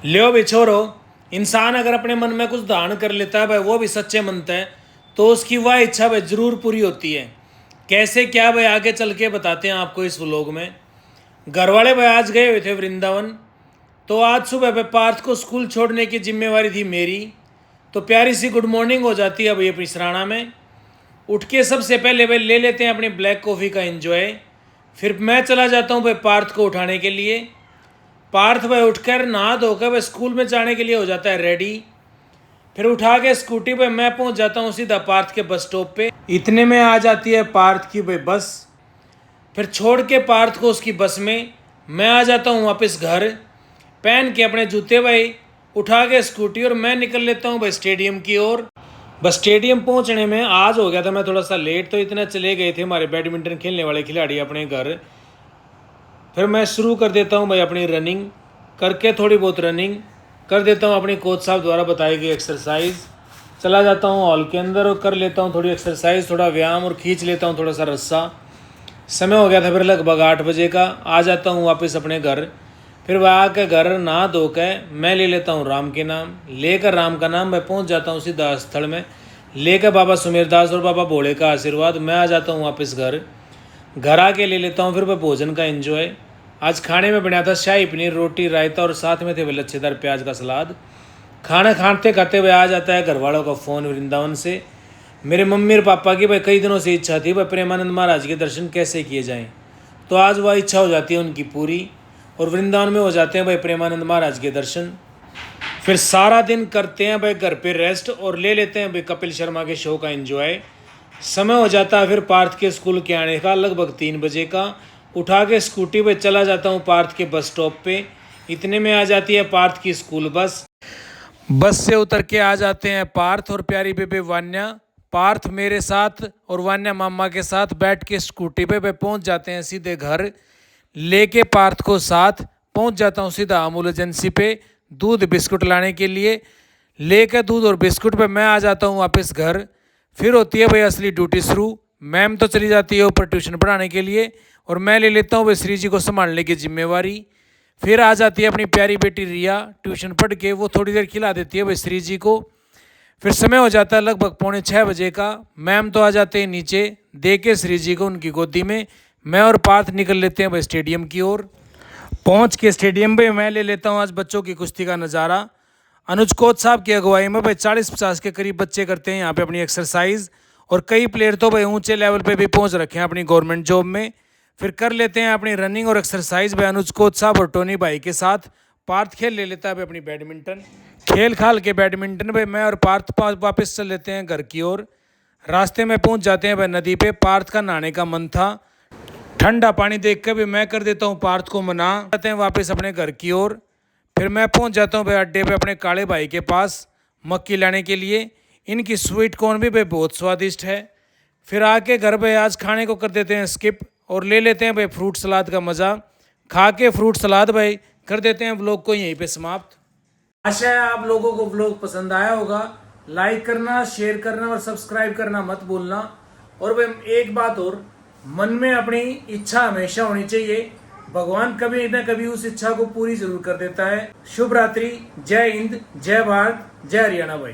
लियो भी छोरो, इंसान अगर अपने मन में कुछ धारण कर लेता है भाई, वो भी सच्चे मन है, तो उसकी वह इच्छा भाई जरूर पूरी होती है। कैसे क्या भाई आगे चल के बताते हैं आपको इस व्लॉग में। घर वाले भाई आज गए हुए थे वृंदावन, तो आज सुबह भाई पार्थ को स्कूल छोड़ने की जिम्मेवारी थी मेरी। तो प्यारी सी गुड मॉर्निंग हो जाती है भाई अपनी सराहना में। उठ के सबसे पहले भाई ले लेते हैं अपनी ब्लैक कॉफ़ी का एंजॉय। फिर मैं चला जाता हूँ भाई पार्थ को उठाने के लिए। पार्थ भाई उठकर नहा धोकर भाई स्कूल में जाने के लिए हो जाता है रेडी। फिर उठा के स्कूटी पे मैं पहुंच जाता हूँ सीधा पार्थ के बस स्टॉप पे। इतने में आ जाती है पार्थ की भाई बस। फिर छोड़ के पार्थ को उसकी बस में मैं आ जाता हूँ वापस घर। पहन के अपने जूते भाई उठा के स्कूटी और मैं निकल लेता हूँ भाई स्टेडियम की ओर। बस स्टेडियम पहुँचने में आज हो गया था मैं थोड़ा सा लेट, तो इतना चले गए थे हमारे बैडमिंटन खेलने वाले खिलाड़ी अपने घर। फिर मैं शुरू कर देता हूँ भाई अपनी रनिंग करके, थोड़ी बहुत रनिंग कर देता हूँ अपनी कोच साहब द्वारा बताई गई एक्सरसाइज। चला जाता हूँ हॉल के अंदर और कर लेता हूँ थोड़ी एक्सरसाइज, थोड़ा व्यायाम और खींच लेता हूँ थोड़ा सा रस्सा। समय हो गया था फिर लगभग 8 बजे का। आ जाता हूँ वापस अपने घर। फिर वह आकर घर नहा धो के मैं ले लेता हूँ राम के नाम। लेकर राम का नाम मैं पहुँच जाता हूँ सीधा स्थल में। लेकर बाबा सुमेरदास और बाबा भोले का आशीर्वाद मैं आ जाता हूँ वापस घर। घर आके ले लेता हूँ फिर मैं भोजन का एंजॉय। आज खाने में बनाया था शाही पनीर, रोटी, रायता और साथ में थे वे लच्छेदार प्याज का सलाद। खाना खाते खाते हुए आ जाता है घर वालों का फ़ोन वृंदावन से। मेरे मम्मी और पापा की भाई कई दिनों से इच्छा थी भाई प्रेमानंद महाराज के दर्शन कैसे किए जाएं, तो आज वह इच्छा हो जाती है उनकी पूरी और वृंदावन में हो जाते हैं भाई प्रेमानंद महाराज के दर्शन। फिर सारा दिन करते हैं भाई घर पे रेस्ट और ले लेते हैं भाई कपिल शर्मा के शो का एंजॉय। समय हो जाता है फिर पार्थ के स्कूल के आने का लगभग 3 बजे का। उठा के स्कूटी पे चला जाता हूँ पार्थ के बस स्टॉप पे। इतने में आ जाती है पार्थ की स्कूल बस। बस से उतर के आ जाते हैं पार्थ और प्यारी बेबे वान्या। पार्थ मेरे साथ और वान्या मामा के साथ बैठ के स्कूटी पे पहुँच जाते हैं सीधे घर। लेके पार्थ को साथ पहुँच जाता हूँ सीधा अमूल एजेंसी पे दूध बिस्कुट लाने के लिए। लेकर दूध और बिस्कुट पे मैं आ जाता हूँ वापस घर। फिर होती है भाई असली ड्यूटी शुरू। मैम तो चली जाती है ऊपर ट्यूशन पढ़ाने के लिए और मैं ले लेता हूँ भाई श्री जी को संभालने की जिम्मेवारी। फिर आ जाती है अपनी प्यारी बेटी रिया ट्यूशन पढ़ के, वो थोड़ी देर खिला देती है भाई श्री जी को। फिर समय हो जाता है लगभग 5:45 बजे का। मैम तो आ जाते हैं नीचे, दे के श्री जी को उनकी गोदी में मैं और पार्थ निकल लेते हैं भाई स्टेडियम की ओर। पहुँच के स्टेडियम पे मैं ले लेता हूँ आज बच्चों की कुश्ती का नज़ारा। अनुज कोच साहब की अगुवाई में भाई 40-50 के करीब बच्चे करते हैं यहाँ पे अपनी एक्सरसाइज और कई प्लेयर तो भाई ऊंचे लेवल पे भी पहुँच रखे हैं अपनी गवर्नमेंट जॉब में। फिर कर लेते हैं अपनी रनिंग और एक्सरसाइज भाई अनुज कोच साहब और टोनी भाई के साथ। पार्थ खेल ले लेता है भाई अपनी बैडमिंटन। खेल खाल के बैडमिंटन भाई मैं और पार्थ वापस चल लेते हैं घर की ओर। रास्ते में पहुँच जाते हैं भाई नदी पे। पार्थ का नहाने का मन था, ठंडा पानी देख कर भी मैं कर देता हूँ पार्थ को मना। जाते हैं वापस अपने घर की ओर। फिर मैं पहुंच जाता हूँ भाई अड्डे पे अपने काले भाई के पास मक्की लाने के लिए। इनकी स्वीट कॉर्न भी भाई बहुत स्वादिष्ट है। फिर आके घर भाई आज खाने को कर देते हैं स्किप और ले लेते हैं भाई फ्रूट सलाद का मज़ा। खा के फ्रूट सलाद भाई कर देते हैं व्लॉग को यहीं पे समाप्त। आशा है आप लोगों को व्लॉग पसंद आया होगा। लाइक करना, शेयर करना और सब्सक्राइब करना मत भूलना। और भाई एक बात और, मन में अपनी इच्छा हमेशा होनी चाहिए, भगवान कभी न कभी उस इच्छा को पूरी जरूर कर देता है। शुभ रात्रि, जय हिंद, जय भारत, जय हरियाणा भाई।